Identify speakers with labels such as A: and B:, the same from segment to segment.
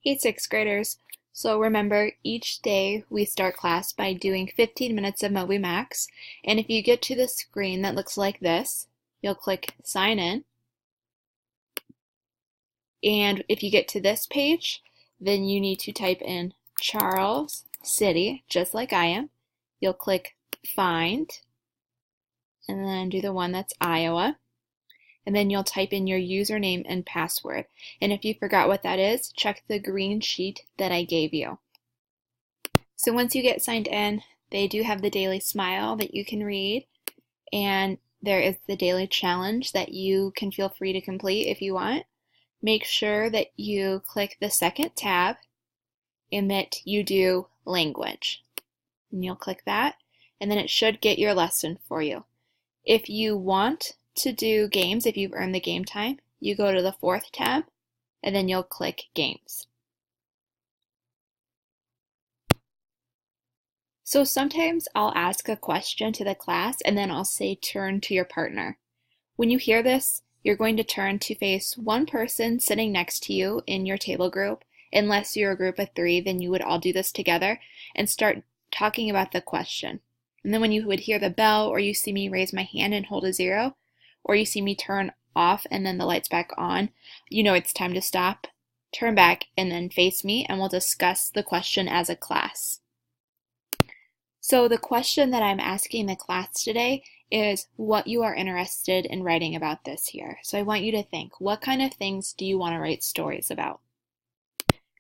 A: Hey, sixth graders. So remember, each day we start class by doing 15 minutes of Moby Max. And if you get to the screen that looks like this, you'll click Sign In. And if you get to this page, then you need to type in Charles City, just like I am. You'll click Find, and then do the one that's Iowa. And then you'll type in your username and password. And if you forgot what that is, check the green sheet that I gave you. So once you get signed in, they do have the daily smile that you can read, and there is the daily challenge that you can feel free to complete if you want. Make sure that you click the second tab and that you do language. And you'll click that, and then it should get your lesson for you. If you want to do games, if you've earned the game time, you go to the fourth tab, and then you'll click Games. So sometimes I'll ask a question to the class, and then I'll say turn to your partner. When you hear this, you're going to turn to face one person sitting next to you in your table group. Unless you're a group of 3, then you would all do this together and start talking about the question. And then when you would hear the bell, or you see me raise my hand and hold a 0, or you see me turn off and then the light's back on, you know it's time to stop, turn back, and then face me, and we'll discuss the question as a class. So the question that I'm asking the class today is what you are interested in writing about this year. So I want you to think, what kind of things do you want to write stories about?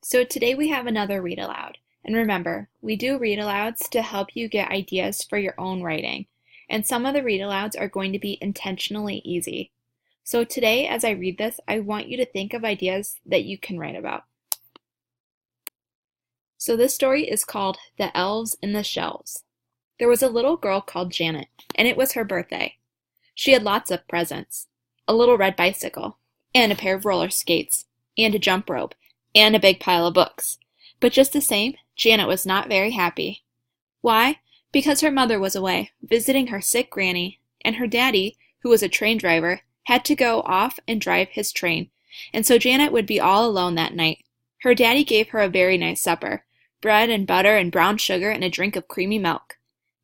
A: So today we have another read aloud. And remember, we do read alouds to help you get ideas for your own writing. And some of the read alouds are going to be intentionally easy. So today, as I read this, I want you to think of ideas that you can write about. So this story is called The Elves in the Shelves. There was a little girl called Janet, and it was her birthday. She had lots of presents: a little red bicycle, and a pair of roller skates, and a jump rope, and a big pile of books. But just the same, Janet was not very happy. Why? Because her mother was away, visiting her sick granny, and her daddy, who was a train driver, had to go off and drive his train, and so Janet would be all alone that night. Her daddy gave her a very nice supper: bread and butter and brown sugar and a drink of creamy milk.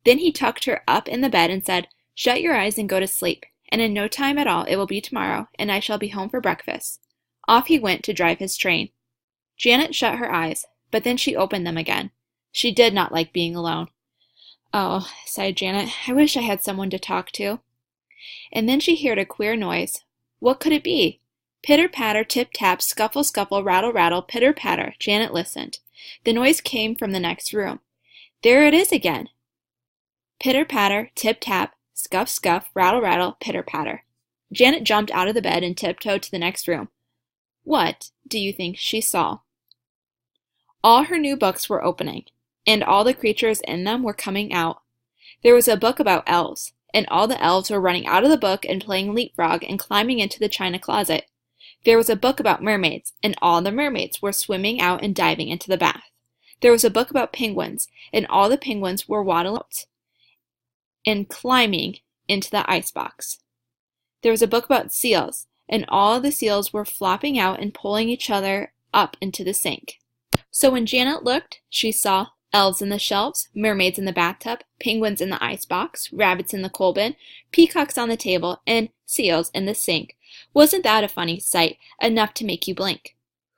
A: Then he tucked her up in the bed and said, "Shut your eyes and go to sleep, and in no time at all it will be tomorrow, and I shall be home for breakfast." Off he went to drive his train. Janet shut her eyes, but then she opened them again. She did not like being alone. "Oh," sighed Janet, "I wish I had someone to talk to." And then she heard a queer noise. What could it be? Pitter-patter, tip-tap, scuffle, scuffle, rattle, rattle, pitter-patter. Janet listened. The noise came from the next room. There it is again. Pitter-patter, tip-tap, scuff, scuff, rattle, rattle, pitter-patter. Janet jumped out of the bed and tiptoed to the next room. What do you think she saw? All her new books were opening, and all the creatures in them were coming out. There was a book about elves, and all the elves were running out of the book and playing leapfrog and climbing into the china closet. There was a book about mermaids, and all the mermaids were swimming out and diving into the bath. There was a book about penguins, and all the penguins were waddling out and climbing into the icebox. There was a book about seals, and all the seals were flopping out and pulling each other up into the sink. So when Janet looked, she saw elves in the shelves, mermaids in the bathtub, penguins in the icebox, rabbits in the coal bin, peacocks on the table, and seals in the sink. Wasn't that a funny sight, enough to make you blink?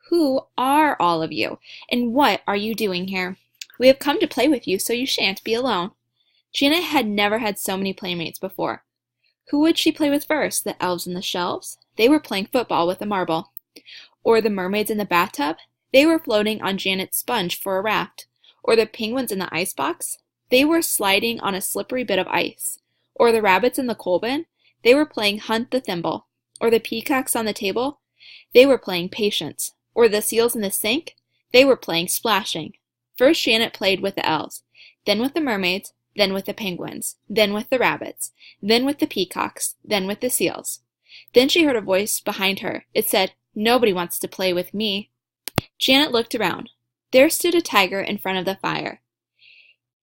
A: Who are all of you, and what are you doing here? We have come to play with you, so you shan't be alone. Janet had never had so many playmates before. Who would she play with first? The elves in the shelves? They were playing football with a marble. Or the mermaids in the bathtub? They were floating on Janet's sponge for a raft. Or the penguins in the icebox? They were sliding on a slippery bit of ice. Or the rabbits in the coal bin? They were playing hunt the thimble. Or the peacocks on the table? They were playing patience. Or the seals in the sink? They were playing splashing. First Janet played with the elves, then with the mermaids, then with the penguins, then with the rabbits, then with the peacocks, then with the seals. Then she heard a voice behind her. It said, "Nobody wants to play with me." Janet looked around. There stood a tiger in front of the fire.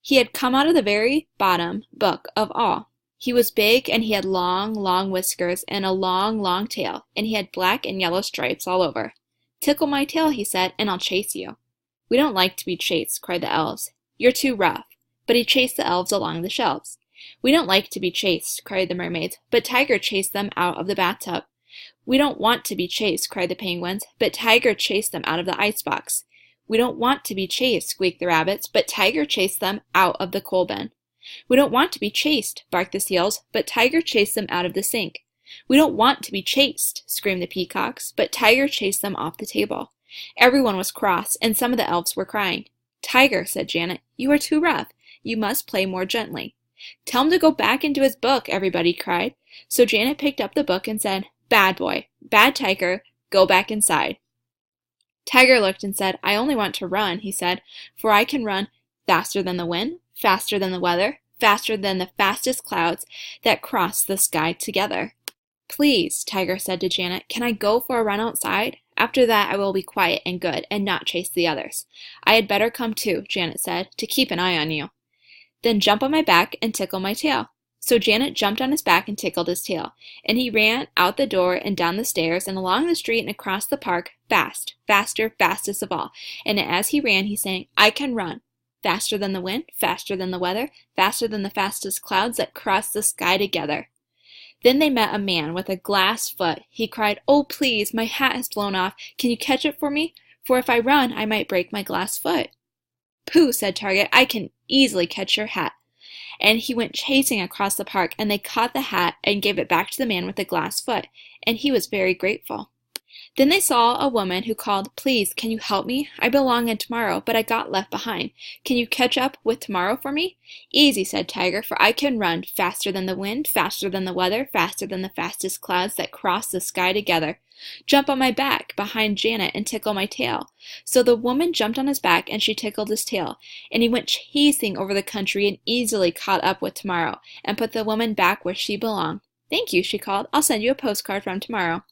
A: He had come out of the very bottom book of all. He was big, and he had long, long whiskers and a long, long tail, and he had black and yellow stripes all over. "Tickle my tail," he said, "and I'll chase you." "We don't like to be chased," cried the elves. "You're too rough." But he chased the elves along the shelves. "We don't like to be chased," cried the mermaids, but Tiger chased them out of the bathtub. "We don't want to be chased," cried the penguins, but Tiger chased them out of the icebox. "We don't want to be chased," squeaked the rabbits, but Tiger chased them out of the coal bin. "We don't want to be chased," barked the seals, but Tiger chased them out of the sink. "We don't want to be chased," screamed the peacocks, but Tiger chased them off the table. Everyone was cross, and some of the elves were crying. "Tiger," said Janet, "you are too rough. You must play more gently." "Tell him to go back into his book," everybody cried. So Janet picked up the book and said, "Bad boy, bad Tiger, go back inside." Tiger looked and said, "I only want to run," he said, "for I can run faster than the wind, faster than the weather, faster than the fastest clouds that cross the sky together." "Please," Tiger said to Janet, "can I go for a run outside? After that I will be quiet and good and not chase the others." "I had better come too," Janet said, "to keep an eye on you." "Then jump on my back and tickle my tail." So Janet jumped on his back and tickled his tail, and he ran out the door and down the stairs and along the street and across the park, fast, faster, fastest of all. And as he ran, he sang, "I can run faster than the wind, faster than the weather, faster than the fastest clouds that cross the sky together." Then they met a man with a glass foot. He cried, "Oh, please, my hat has blown off. Can you catch it for me? For if I run, I might break my glass foot." "Pooh," said Tiger, "I can easily catch your hat." And he went chasing across the park, and they caught the hat and gave it back to the man with the glass foot, and he was very grateful. Then they saw a woman who called, "Please, can you help me? I belong in tomorrow, but I got left behind. Can you catch up with tomorrow for me?" "Easy," said Tiger, "for I can run faster than the wind, faster than the weather, faster than the fastest clouds that cross the sky together. Jump on my back behind Janet and tickle my tail." So the woman jumped on his back and she tickled his tail, and he went chasing over the country and easily caught up with tomorrow and put the woman back where she belonged. "Thank you," she called. "I'll send you a postcard from tomorrow."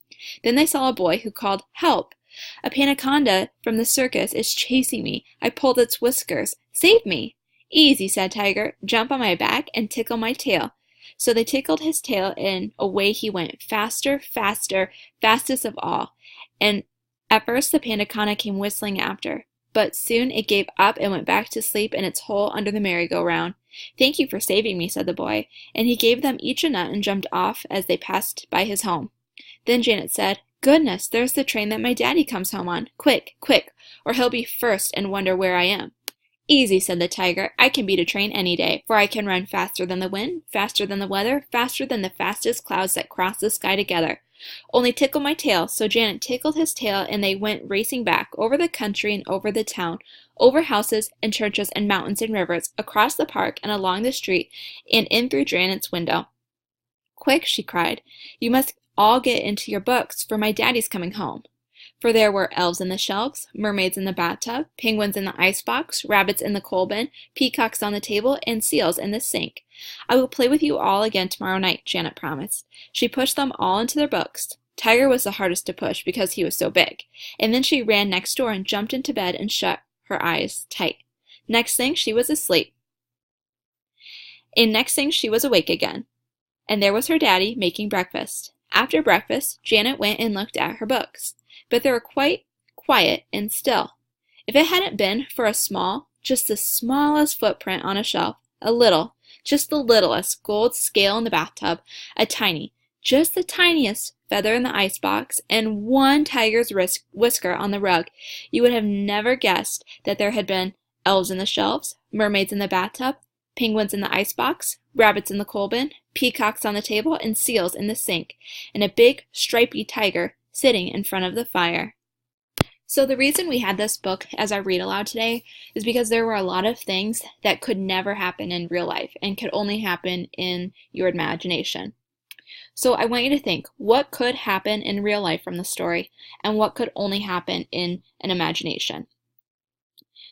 A: Then they saw a boy who called, "Help! A panaconda from the circus is chasing me. I pulled its whiskers. Save me!" "Easy," said Tiger. "Jump on my back and tickle my tail." So they tickled his tail, and away he went, faster, faster, fastest of all. And at first the panaconda came whistling after, but soon it gave up and went back to sleep in its hole under the merry-go-round. "Thank you for saving me," said the boy, and he gave them each a nut and jumped off as they passed by his home. Then Janet said, "Goodness, there's the train that my daddy comes home on. Quick, quick, or he'll be first and wonder where I am." "Easy," said the Tiger. "I can beat a train any day, for I can run faster than the wind, faster than the weather, faster than the fastest clouds that cross the sky together. Only tickle my tail." So Janet tickled his tail, and they went racing back, over the country and over the town, over houses and churches and mountains and rivers, across the park and along the street, and in through Janet's window. "Quick," she cried, "you must all get into your books, for my daddy's coming home." For there were elves in the shelves, mermaids in the bathtub, penguins in the icebox, rabbits in the coal bin, peacocks on the table, and seals in the sink. "I will play with you all again tomorrow night," Janet promised. She pushed them all into their books. Tiger was the hardest to push because he was so big, and then she ran next door and jumped into bed and shut her eyes tight. Next thing she was asleep. And next thing she was awake again. And there was her daddy making breakfast. After breakfast, Janet went and looked at her books, but they were quite quiet and still. If it hadn't been for a small, just the smallest footprint on a shelf, a little, just the littlest gold scale in the bathtub, a tiny, just the tiniest feather in the icebox, and one tiger's whisker on the rug, you would have never guessed that there had been elves in the shelves, mermaids in the bathtub, penguins in the icebox, rabbits in the coal bin, peacocks on the table, and seals in the sink, and a big, stripy tiger sitting in front of the fire. So the reason we had this book as our read aloud today is because there were a lot of things that could never happen in real life and could only happen in your imagination. So I want you to think, what could happen in real life from the story, and what could only happen in an imagination?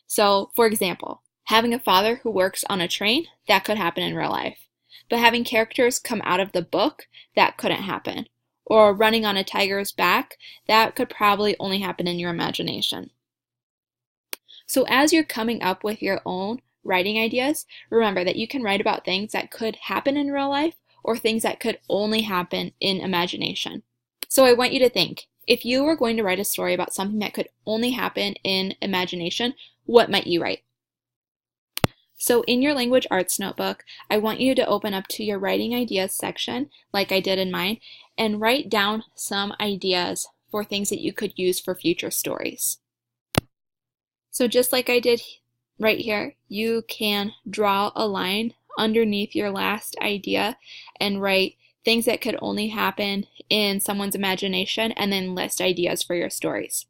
A: So, for example, having a father who works on a train, that could happen in real life. But having characters come out of the book, that couldn't happen. Or running on a tiger's back, that could probably only happen in your imagination. So as you're coming up with your own writing ideas, remember that you can write about things that could happen in real life or things that could only happen in imagination. So I want you to think, If you were going to write a story about something that could only happen in imagination, what might you write? So in your language arts notebook, I want you to open up to your writing ideas section, like I did in mine, and write down some ideas for things that you could use for future stories. So just like I did right here, you can draw a line underneath your last idea and write things that could only happen in someone's imagination, and then list ideas for your stories.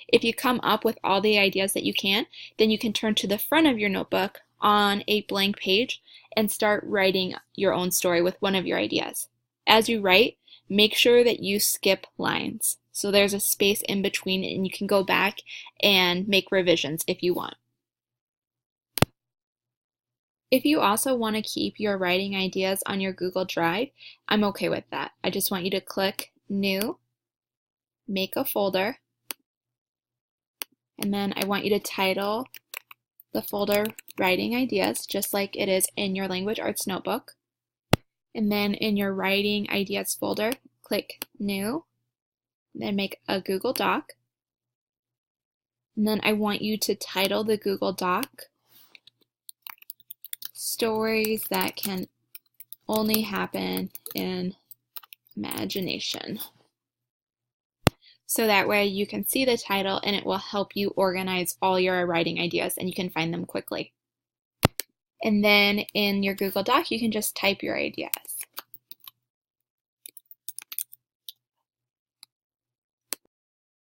A: If you come up with all the ideas that you can, then you can turn to the front of your notebook on a blank page and start writing your own story with one of your ideas. As you write, make sure that you skip lines. So there's a space in between, and you can go back and make revisions if you want. If you also want to keep your writing ideas on your Google Drive, I'm okay with that. I just want you to click New, make a folder, and then I want you to title the folder Writing Ideas, just like it is in your language arts notebook. And then in your Writing Ideas folder, click New, then make a Google Doc. And then I want you to title the Google Doc Stories That Can Only Happen in Imagination. So that way you can see the title and it will help you organize all your writing ideas and you can find them quickly. And then in your Google Doc, you can just type your ideas.